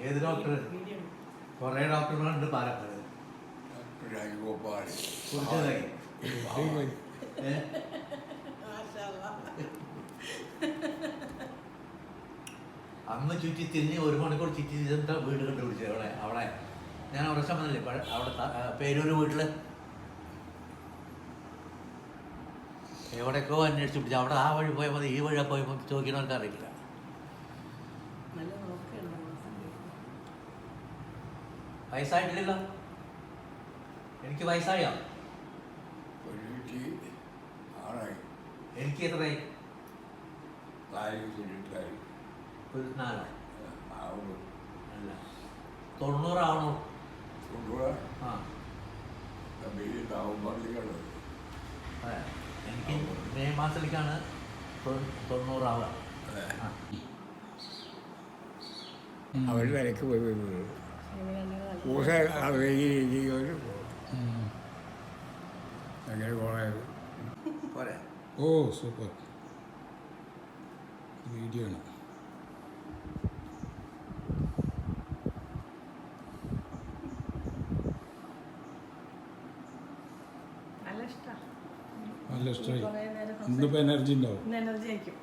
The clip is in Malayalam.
ഏത് ഡോക്ടർ? കുറേ ഡോക്ടറുകളുണ്ട് പാലക്കാട്. രാജഗോപാൽ അന്ന് ചുറ്റി തിരിഞ്ഞ് 1 മണിക്കൂർ ചുറ്റി തിരിഞ്ഞിട്ട് വീട് കണ്ടുപിടിച്ചത് അവിടെ ഞാൻ അവിടെ സമയല്ലേ അവിടെ പേരൂർ വീട്ടിൽ എവിടെയൊക്കെ അന്വേഷിച്ച് പിടിച്ചു. അവിടെ ആ വഴി പോയാൽ മതി, ഈ വഴി പോയപ്പോൾ ചോദിക്കണവർക്ക് അറിയില്ല. വയസ്സായിട്ടില്ലല്ലോ. എനിക്ക് വയസ്സായോ? എനിക്ക് എത്രയായി? 94 അല്ല 90 ആവണോ? ആ അതെ, എനിക്ക് മെയ് മാസത്തിലേക്കാണ് 90 ആവുക. അവർ വിലക്ക് പോയി പൂസ ഭയങ്കര കോളായത് പോരെ. ഓ സൂപ്പർ വീഡിയോ ആണ്. നല്ല ഇഷ്ടമായി. ഇന്നിപ്പോൾ എനർജി ഉണ്ടാവും. എനർജി ആയിരിക്കും.